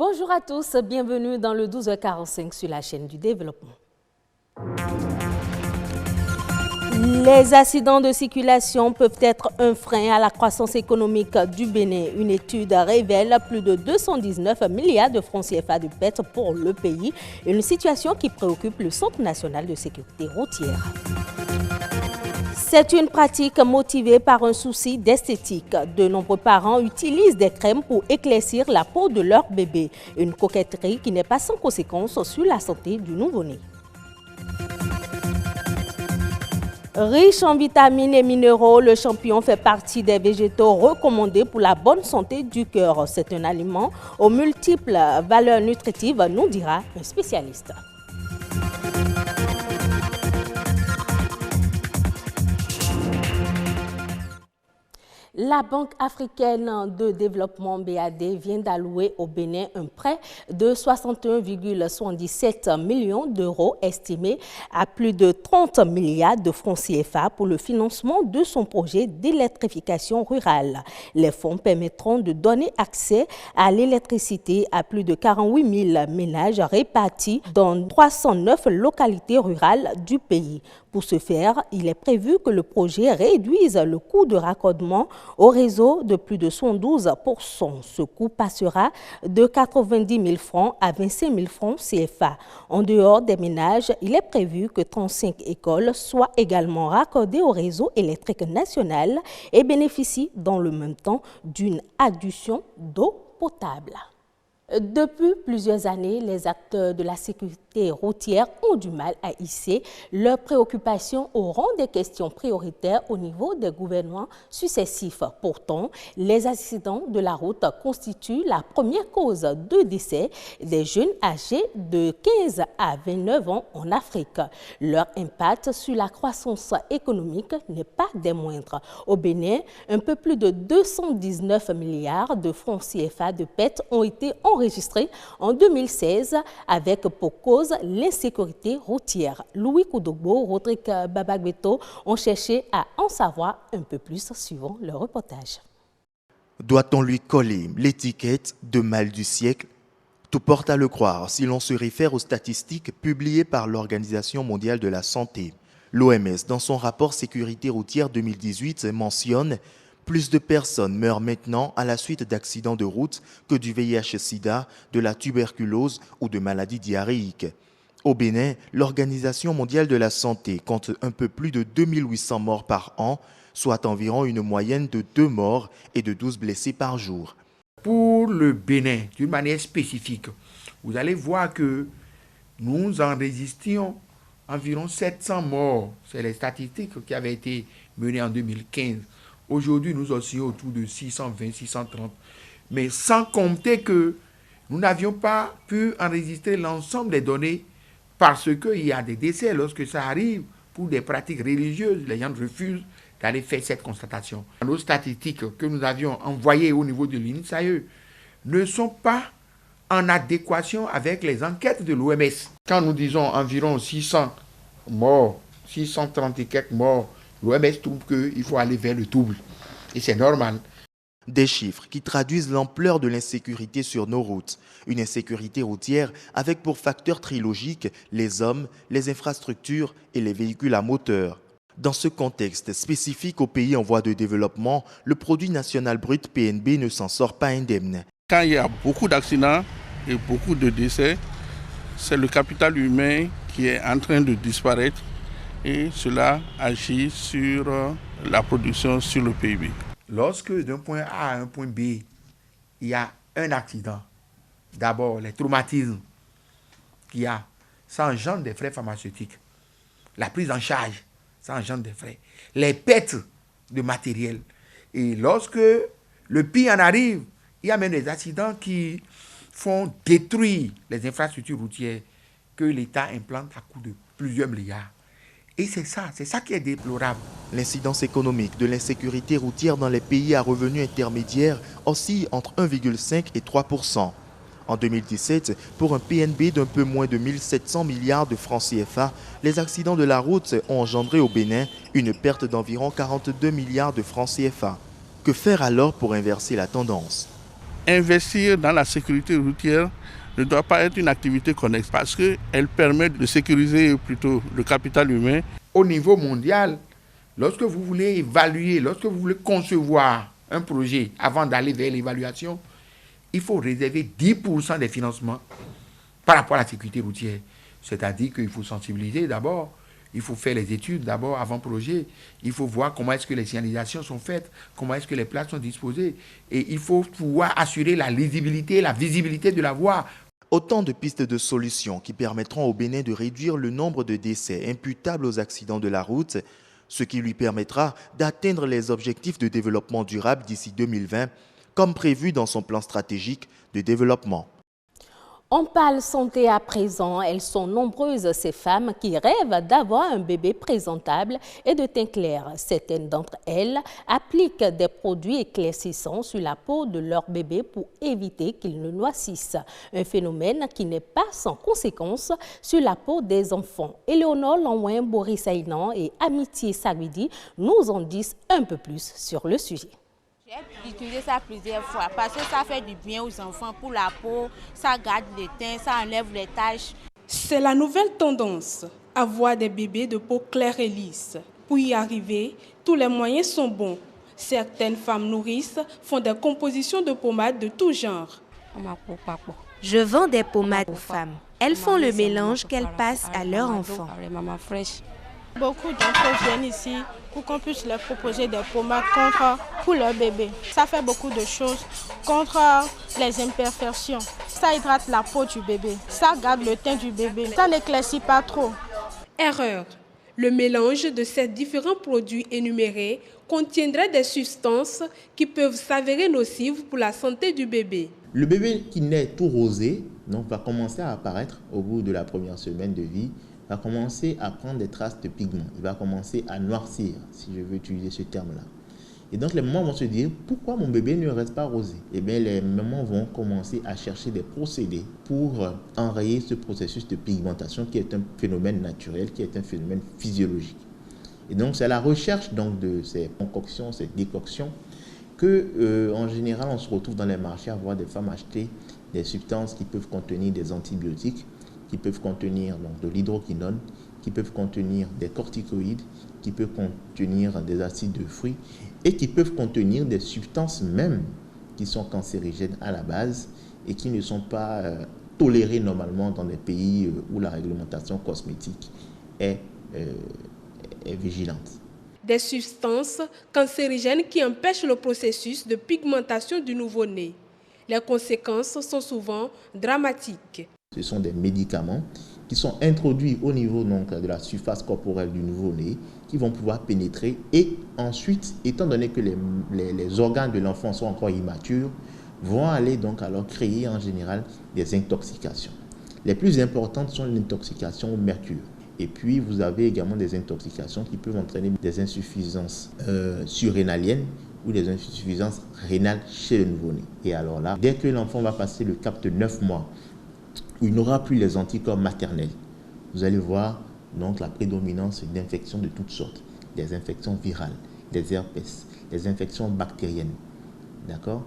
Bonjour à tous, bienvenue dans le 12h45 sur la chaîne du développement. Les accidents de circulation peuvent être un frein à la croissance économique du Bénin. Une étude révèle plus de 219 milliards de francs CFA de pertes pour le pays, une situation qui préoccupe le Centre national de sécurité routière. C'est une pratique motivée par un souci d'esthétique. De nombreux parents utilisent des crèmes pour éclaircir la peau de leur bébé. Une coquetterie qui n'est pas sans conséquences sur la santé du nouveau-né. Riche en vitamines et minéraux, le champignon fait partie des végétaux recommandés pour la bonne santé du cœur. C'est un aliment aux multiples valeurs nutritives, nous dira un spécialiste. La Banque africaine de développement BAD vient d'allouer au Bénin un prêt de 61,77 millions d'euros estimé à plus de 30 milliards de francs CFA pour le financement de son projet d'électrification rurale. Les fonds permettront de donner accès à l'électricité à plus de 48 000 ménages répartis dans 309 localités rurales du pays. Pour ce faire, il est prévu que le projet réduise le coût de raccordement au réseau de plus de 112%. Ce coût passera de 90 000 francs à 25 000 francs CFA. En dehors des ménages, il est prévu que 35 écoles soient également raccordées au réseau électrique national et bénéficient dans le même temps d'une adduction d'eau potable. Depuis plusieurs années, les acteurs de la sécurité routière ont du mal à hisser leurs préoccupations au rang des questions prioritaires au niveau des gouvernements successifs. Pourtant, les accidents de la route constituent la première cause de décès des jeunes âgés de 15 à 29 ans en Afrique. Leur impact sur la croissance économique n'est pas des moindres. Au Bénin, un peu plus de 219 milliards de francs CFA de pertes ont été enregistré en 2016 avec pour cause l'insécurité routière. Louis Koudogbo, Rodrigue Babagbeto ont cherché à en savoir un peu plus suivant le reportage. Doit-on lui coller l'étiquette de mal du siècle? Tout porte à le croire si l'on se réfère aux statistiques publiées par l'Organisation mondiale de la santé. L'OMS, dans son rapport Sécurité routière 2018, mentionne plus de personnes meurent maintenant à la suite d'accidents de route que du VIH-Sida, de la tuberculose ou de maladies diarrhéiques. Au Bénin, l'Organisation mondiale de la santé compte un peu plus de 2800 morts par an, soit environ une moyenne de 2 morts et de 12 blessés par jour. Pour le Bénin, d'une manière spécifique, vous allez voir que nous enregistrions environ 700 morts. C'est les statistiques qui avaient été menées en 2015. Aujourd'hui, nous oscillons autour de 620, 630. Mais sans compter que nous n'avions pas pu enregistrer l'ensemble des données parce qu'il y a des décès lorsque ça arrive pour des pratiques religieuses. Les gens refusent d'aller faire cette constatation. Nos statistiques que nous avions envoyées au niveau de l'INSAE ne sont pas en adéquation avec les enquêtes de l'OMS. Quand nous disons environ 600 morts, 630 et quelques morts, l'OMS trouve qu'il faut aller vers le double. Et c'est normal. Des chiffres qui traduisent l'ampleur de l'insécurité sur nos routes. Une insécurité routière avec pour facteurs trilogiques les hommes, les infrastructures et les véhicules à moteur. Dans ce contexte spécifique aux pays en voie de développement, le produit national brut PNB ne s'en sort pas indemne. Quand il y a beaucoup d'accidents et beaucoup de décès, c'est le capital humain qui est en train de disparaître. Et cela agit sur la production, sur le PIB. Lorsque d'un point A à un point B, il y a un accident, d'abord les traumatismes qu'il y a, ça engendre des frais pharmaceutiques. La prise en charge, ça engendre des frais. Les pertes de matériel. Et lorsque le pire en arrive, il y a même des accidents qui font détruire les infrastructures routières que l'État implante à coût de plusieurs milliards. Et c'est ça qui est déplorable. L'incidence économique de l'insécurité routière dans les pays à revenus intermédiaires oscille entre 1,5 et 3%. En 2017, pour un PNB d'un peu moins de 1700 milliards de francs CFA, les accidents de la route ont engendré au Bénin une perte d'environ 42 milliards de francs CFA. Que faire alors pour inverser la tendance? Investir dans la sécurité routière ne doit pas être une activité connexe parce qu'elle permet de sécuriser plutôt le capital humain. Au niveau mondial, lorsque vous voulez évaluer, lorsque vous voulez concevoir un projet avant d'aller vers l'évaluation, il faut réserver 10% des financements par rapport à la sécurité routière. C'est-à-dire qu'il faut sensibiliser d'abord, il faut faire les études d'abord avant projet, il faut voir comment est-ce que les signalisations sont faites, comment est-ce que les places sont disposées, et il faut pouvoir assurer la lisibilité, la visibilité de la voie. Autant de pistes de solutions qui permettront au Bénin de réduire le nombre de décès imputables aux accidents de la route, ce qui lui permettra d'atteindre les objectifs de développement durable d'ici 2020, comme prévu dans son plan stratégique de développement. On parle santé à présent. Elles sont nombreuses, ces femmes qui rêvent d'avoir un bébé présentable et de teint clair. Certaines d'entre elles appliquent des produits éclaircissants sur la peau de leur bébé pour éviter qu'il ne noircisse. Un phénomène qui n'est pas sans conséquences sur la peau des enfants. Éléonore Lanouin, Boris Aïnan et Amitié Sagwidi nous en disent un peu plus sur le sujet. J'ai utilisé ça plusieurs fois parce que ça fait du bien aux enfants pour la peau, ça garde le teint, ça enlève les taches. C'est la nouvelle tendance, avoir des bébés de peau claire et lisse. Pour y arriver, tous les moyens sont bons. Certaines femmes nourrices font des compositions de pommades de tout genre. Je vends des pommades aux femmes. Elles font le mélange qu'elles passent à leur enfant. Beaucoup d'entre viennent ici pour qu'on puisse leur proposer des pommades pour leur bébé. Ça fait beaucoup de choses contre les imperfections. Ça hydrate la peau du bébé, ça garde le teint du bébé, ça n'éclaircit pas trop. Erreur. Le mélange de ces différents produits énumérés contiendrait des substances qui peuvent s'avérer nocives pour la santé du bébé. Le bébé qui naît tout rosé donc, va commencer à apparaître au bout de la première semaine de vie, va commencer à prendre des traces de pigments, il va commencer à noircir, si je veux utiliser ce terme-là. Et donc les mamans vont se dire, pourquoi mon bébé ne reste pas rosé? Eh bien les mamans vont commencer à chercher des procédés pour enrayer ce processus de pigmentation qui est un phénomène naturel, qui est un phénomène physiologique. Et donc c'est à la recherche donc, de ces concoctions, ces décoctions, que en général on se retrouve dans les marchés à voir des femmes acheter des substances qui peuvent contenir des antibiotiques, qui peuvent contenir donc, de l'hydroquinone, qui peuvent contenir des corticoïdes, qui peuvent contenir des acides de fruits et qui peuvent contenir des substances même qui sont cancérigènes à la base et qui ne sont pas tolérées normalement dans des pays où la réglementation cosmétique est vigilante. Des substances cancérigènes qui empêchent le processus de pigmentation du nouveau-né. Les conséquences sont souvent dramatiques. Ce sont des médicaments qui sont introduits au niveau donc, de la surface corporelle du nouveau-né, qui vont pouvoir pénétrer et ensuite, étant donné que les organes de l'enfant sont encore immatures, vont aller donc alors créer en général des intoxications. Les plus importantes sont l'intoxication au mercure. Et puis, vous avez également des intoxications qui peuvent entraîner des insuffisances surrénaliennes ou des insuffisances rénales chez le nouveau-né. Et alors là, dès que l'enfant va passer le cap de 9 mois, où il n'aura plus les anticorps maternels, vous allez voir donc la prédominance d'infections de toutes sortes, des infections virales, des herpès, des infections bactériennes, d'accord,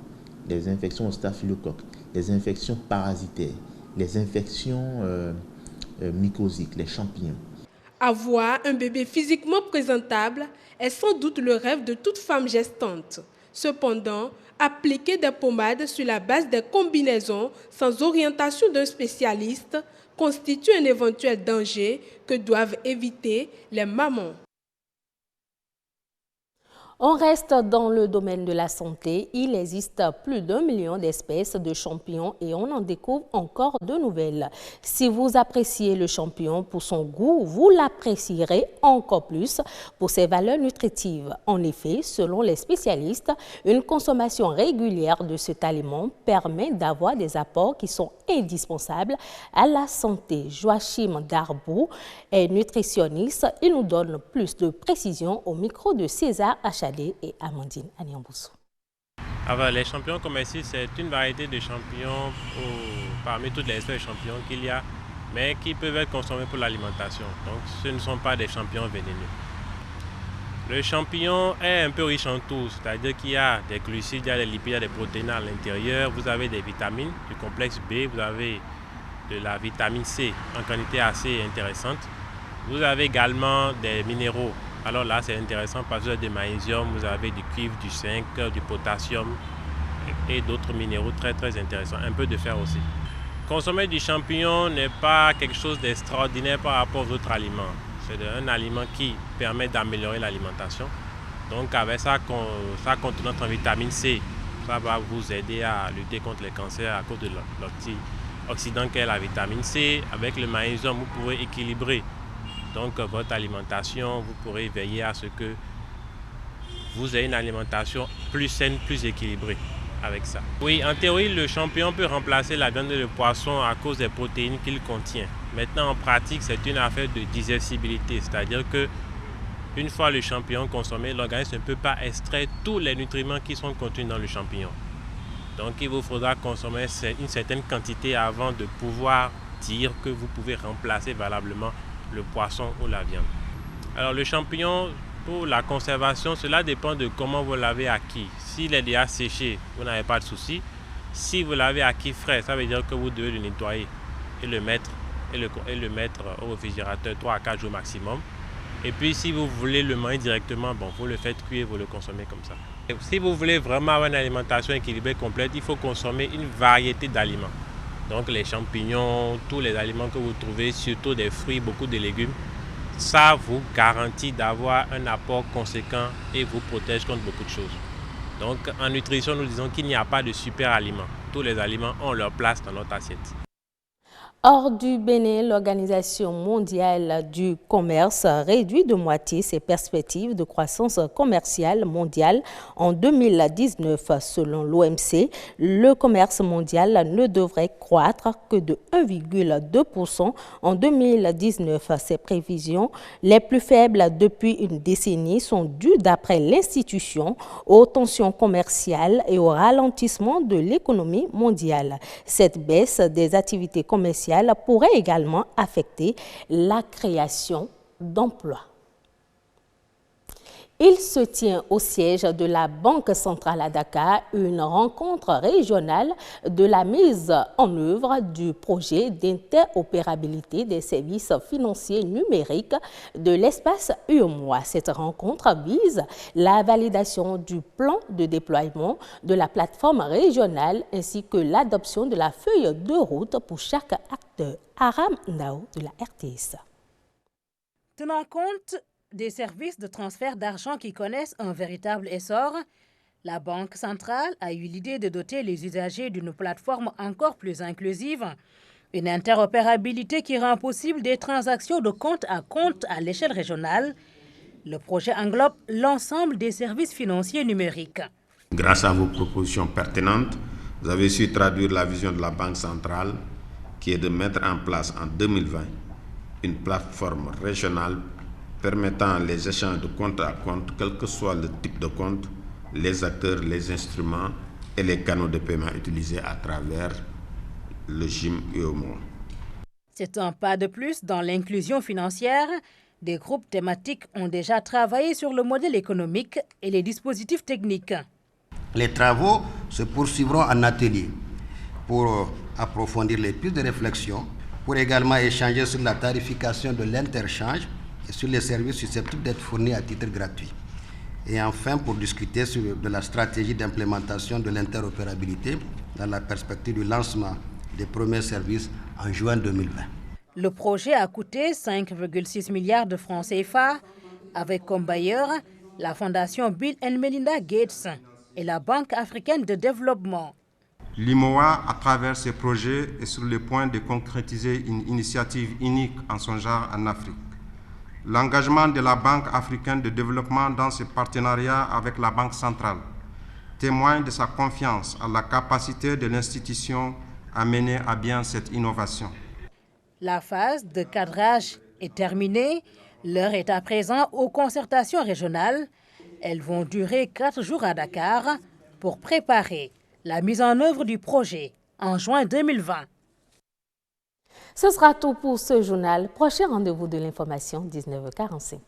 des infections au staphylocoque, des infections parasitaires, les infections mycosiques, les champignons. Avoir un bébé physiquement présentable est sans doute le rêve de toute femme gestante. Cependant, appliquer des pommades sur la base des combinaisons sans orientation d'un spécialiste constitue un éventuel danger que doivent éviter les mamans. On reste dans le domaine de la santé. Il existe plus d'1 million d'espèces de champignons et on en découvre encore de nouvelles. Si vous appréciez le champignon pour son goût, vous l'apprécierez encore plus pour ses valeurs nutritives. En effet, selon les spécialistes, une consommation régulière de cet aliment permet d'avoir des apports qui sont indispensables à la santé. Joachim Darbou est nutritionniste. Il nous donne plus de précisions au micro de César Achadé et Amandine Aniamboussou. Alors, les champignons comestibles, c'est une variété de champignons parmi toutes les espèces de champignons qu'il y a, mais qui peuvent être consommés pour l'alimentation. Donc, ce ne sont pas des champignons vénéneux. Le champignon est un peu riche en tout, c'est-à-dire qu'il y a des glucides, il y a des lipides, il y a des protéines à l'intérieur. Vous avez des vitamines, du complexe B, vous avez de la vitamine C en quantité assez intéressante. Vous avez également des minéraux. Alors là, c'est intéressant parce que vous avez du magnésium, vous avez du cuivre, du zinc, du potassium et d'autres minéraux très très intéressants. Un peu de fer aussi. Consommer du champignon n'est pas quelque chose d'extraordinaire par rapport aux autres aliments. C'est un aliment qui permet d'améliorer l'alimentation. Donc avec sa contenance en vitamine C, ça va vous aider à lutter contre les cancers à cause de l'antioxydant qu'est la vitamine C. Avec le magnésium, vous pourrez équilibrer donc votre alimentation. Vous pourrez veiller à ce que vous ayez une alimentation plus saine, plus équilibrée avec ça. Oui, en théorie, le champignon peut remplacer la viande et le poisson à cause des protéines qu'il contient. Maintenant, en pratique, c'est une affaire de digestibilité, c'est-à-dire que une fois le champignon consommé, l'organisme ne peut pas extraire tous les nutriments qui sont contenus dans le champignon. Donc, il vous faudra consommer une certaine quantité avant de pouvoir dire que vous pouvez remplacer valablement le poisson ou la viande. Alors, le champignon, pour la conservation, cela dépend de comment vous l'avez acquis. S'il est déjà séché, vous n'avez pas de souci. Si vous l'avez acquis frais, ça veut dire que vous devez le nettoyer et le mettre au réfrigérateur 3 à 4 jours maximum. Et puis si vous voulez le manger directement, bon, vous le faites cuire et vous le consommez comme ça. Et si vous voulez vraiment avoir une alimentation équilibrée complète, il faut consommer une variété d'aliments. Donc les champignons, tous les aliments que vous trouvez, surtout des fruits, beaucoup de légumes, ça vous garantit d'avoir un apport conséquent et vous protège contre beaucoup de choses. Donc en nutrition, nous disons qu'il n'y a pas de super aliments. Tous les aliments ont leur place dans notre assiette. Hors du Bénin, l'Organisation mondiale du commerce réduit de moitié ses perspectives de croissance commerciale mondiale en 2019. Selon l'OMC, le commerce mondial ne devrait croître que de 1,2% en 2019. Ces prévisions, les plus faibles depuis une décennie, sont dues, d'après l'institution, aux tensions commerciales et au ralentissement de l'économie mondiale. Cette baisse des activités commerciales pourrait également affecter la création d'emplois. Il se tient au siège de la Banque centrale à Dakar une rencontre régionale de la mise en œuvre du projet d'interopérabilité des services financiers numériques de l'espace UEMOA. Cette rencontre vise la validation du plan de déploiement de la plateforme régionale ainsi que l'adoption de la feuille de route pour chaque acteur. Aram Nao de la RTS. Tenant compte des services de transfert d'argent qui connaissent un véritable essor, la Banque centrale a eu l'idée de doter les usagers d'une plateforme encore plus inclusive, une interopérabilité qui rend possible des transactions de compte à l'échelle régionale. Le projet englobe l'ensemble des services financiers numériques. Grâce à vos propositions pertinentes, vous avez su traduire la vision de la Banque centrale qui est de mettre en place en 2020 une plateforme régionale permettant les échanges de compte à compte, quel que soit le type de compte, les acteurs, les instruments et les canaux de paiement utilisés à travers le GIM UEMOA. C'est un pas de plus dans l'inclusion financière. Des groupes thématiques ont déjà travaillé sur le modèle économique et les dispositifs techniques. Les travaux se poursuivront en atelier pour approfondir les pistes de réflexion, pour également échanger sur la tarification de l'interchange et sur les services susceptibles d'être fournis à titre gratuit. Et enfin, pour discuter de la stratégie d'implémentation de l'interopérabilité dans la perspective du lancement des premiers services en juin 2020. Le projet a coûté 5,6 milliards de francs CFA, avec comme bailleurs la Fondation Bill & Melinda Gates et la Banque africaine de développement. L'UEMOA, à travers ces projets, est sur le point de concrétiser une initiative unique en son genre en Afrique. L'engagement de la Banque africaine de développement dans ce partenariat avec la Banque centrale témoigne de sa confiance à la capacité de l'institution à mener à bien cette innovation. La phase de cadrage est terminée. L'heure est à présent aux concertations régionales. Elles vont durer 4 jours à Dakar pour préparer la mise en œuvre du projet en juin 2020. Ce sera tout pour ce journal. Prochain rendez-vous de l'information, 19h45.